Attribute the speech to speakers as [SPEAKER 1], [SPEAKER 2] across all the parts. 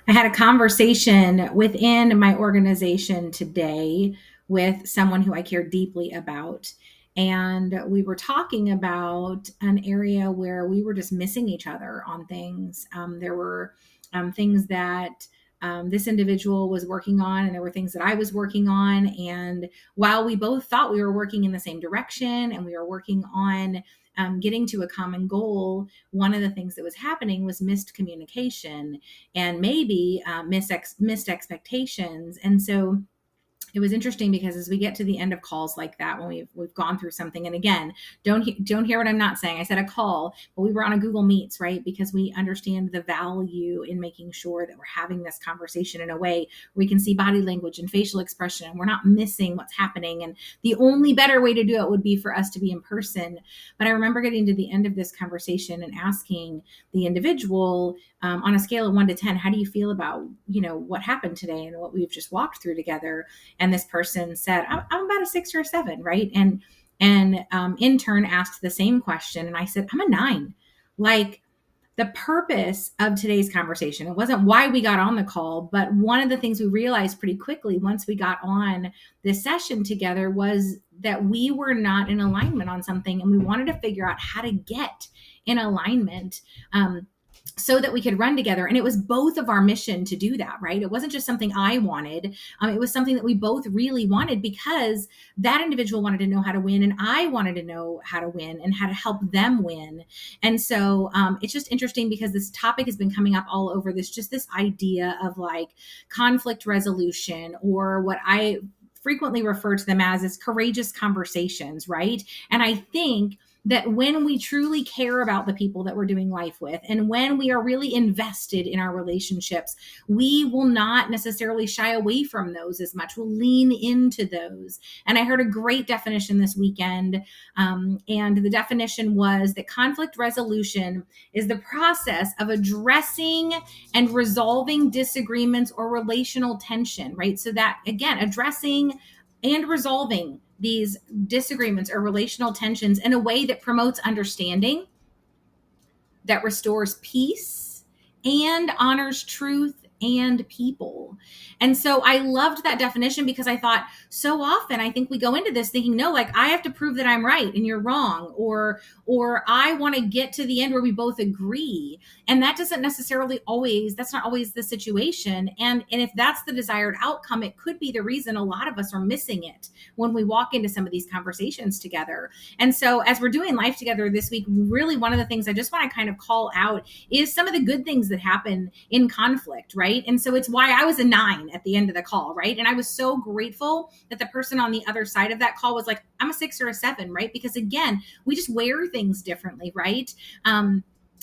[SPEAKER 1] I had a conversation within my organization today with someone who I care deeply about. And we were talking about an area where we were just missing each other on things. There were things that this individual was working on, and there were things that I was working on. And while we both thought we were working in the same direction and we were working on getting to a common goal, one of the things that was happening was missed communication and maybe missed expectations. And so it was interesting because as we get to the end of calls like that, when we've gone through something, and again, don't hear what I'm not saying. I said a call, but we were on a Google Meets, right? Because we understand the value in making sure that we're having this conversation in a way where we can see body language and facial expression, and we're not missing what's happening. And the only better way to do it would be for us to be in person. But I remember getting to the end of this conversation and asking the individual, on a scale of 1 to 10, how do you feel about what happened today and what we've just walked through together? And this person said, I'm about a 6 or a 7, right? And in turn asked the same question, and I said, I'm a 9. Like, the purpose of today's conversation, it wasn't why we got on the call, but one of the things we realized pretty quickly once we got on this session together was that we were not in alignment on something, and we wanted to figure out how to get in alignment. So that we could run together. And it was both of our mission to do that, right? It wasn't just something I wanted. It was something that we both really wanted, because that individual wanted to know how to win, and I wanted to know how to win and how to help them win. And so it's just interesting because this topic has been coming up all over this idea of like conflict resolution, or what I frequently refer to them as courageous conversations, right? And I think that when we truly care about the people that we're doing life with, and when we are really invested in our relationships, we will not necessarily shy away from those as much. We'll lean into those. And I heard a great definition this weekend. And the definition was that conflict resolution is the process of addressing and resolving disagreements or relational tension, right? So that, again, addressing and resolving these disagreements or relational tensions in a way that promotes understanding, that restores peace, and honors truth and people. And so I loved that definition, because I thought so often I think we go into this thinking, no, like I have to prove that I'm right and you're wrong, or I want to get to the end where we both agree. And that doesn't necessarily always, that's not always the situation. And if that's the desired outcome, it could be the reason a lot of us are missing it when we walk into some of these conversations together. And so as we're doing life together this week, really one of the things I just want to kind of call out is some of the good things that happen in conflict, right? And so it's why I was a 9 at the end of the call, right? And I was so grateful that the person on the other side of that call was like, I'm a 6 or a 7, right? Because again, we just wear things differently, right?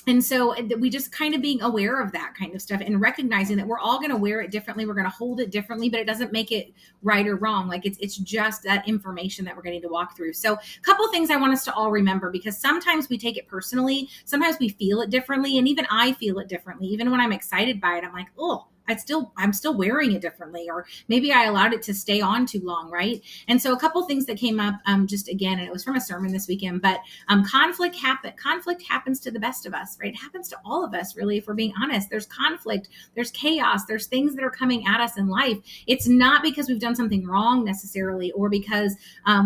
[SPEAKER 1] And so we just kind of being aware of that kind of stuff and recognizing that we're all going to wear it differently. We're going to hold it differently, but it doesn't make it right or wrong. Like it's just that information that we're getting to walk through. So a couple of things I want us to all remember, because sometimes we take it personally. Sometimes we feel it differently. And even I feel it differently. Even when I'm excited by it, I'm like, oh, I'm still wearing it differently, or maybe I allowed it to stay on too long, right? And so a couple things that came up, just again, and it was from a sermon this weekend, but conflict happens to the best of us, right? It happens to all of us, really, if we're being honest. There's conflict, there's chaos, there's things that are coming at us in life. It's not because we've done something wrong necessarily, or because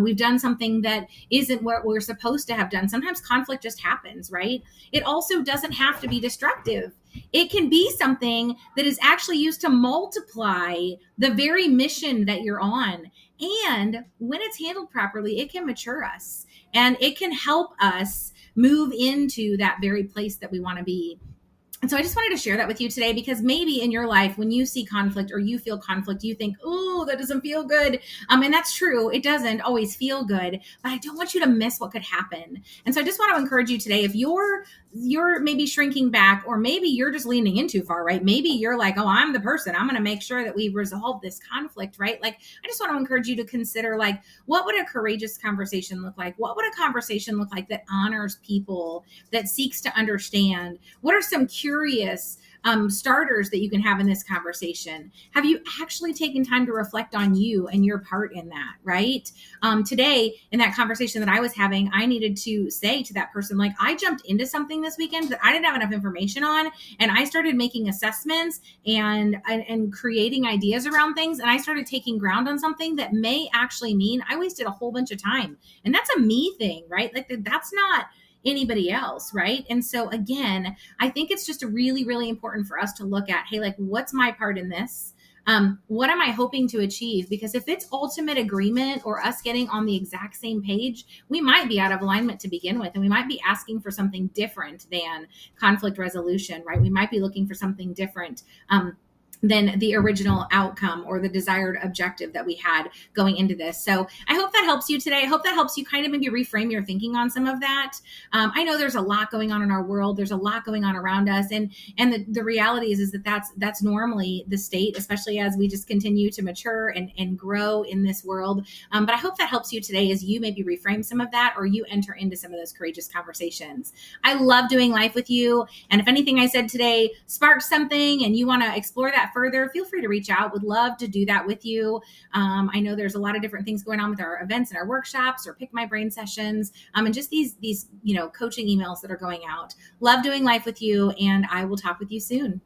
[SPEAKER 1] we've done something that isn't what we're supposed to have done. Sometimes conflict just happens, right? It also doesn't have to be destructive. It can be something that is actually used to multiply the very mission that you're on. And when it's handled properly, it can mature us and it can help us move into that very place that we want to be. And so I just wanted to share that with you today, because maybe in your life, when you see conflict or you feel conflict, you think, oh, that doesn't feel good. And that's true. It doesn't always feel good, but I don't want you to miss what could happen. And so I just want to encourage you today, if you're maybe shrinking back, or maybe you're just leaning in too far, right? Maybe you're like, oh, I'm the person, I'm going to make sure that we resolve this conflict, right? Like, I just want to encourage you to consider, like, what would a courageous conversation look like? What would a conversation look like that honors people, that seeks to understand? What are some curious starters that you can have in this conversation. Have you actually taken time to reflect on you and your part in that, right? Today, in that conversation that I was having, I needed to say to that person, like, I jumped into something this weekend that I didn't have enough information on, and I started making assessments and creating ideas around things, and I started taking ground on something that may actually mean I wasted a whole bunch of time. And that's a me thing, right? Like, that's not anybody else, right? And so again, I think it's just really, really important for us to look at, hey, like, what's my part in this? What am I hoping to achieve? Because if it's ultimate agreement or us getting on the exact same page, we might be out of alignment to begin with, and we might be asking for something different than conflict resolution, right? We might be looking for something different than the original outcome or the desired objective that we had going into this. So I hope that helps you today. I hope that helps you kind of maybe reframe your thinking on some of that. I know there's a lot going on in our world. There's a lot going on around us. And the reality is that that's normally the state, especially as we just continue to mature and grow in this world. But I hope that helps you today as you maybe reframe some of that, or you enter into some of those courageous conversations. I love doing life with you. And if anything I said today sparked something and you want to explore that further, feel free to reach out. Would love to do that with you. I know there's a lot of different things going on with our events and our workshops or pick my brain sessions, and just these coaching emails that are going out. Love doing life with you, and I will talk with you soon.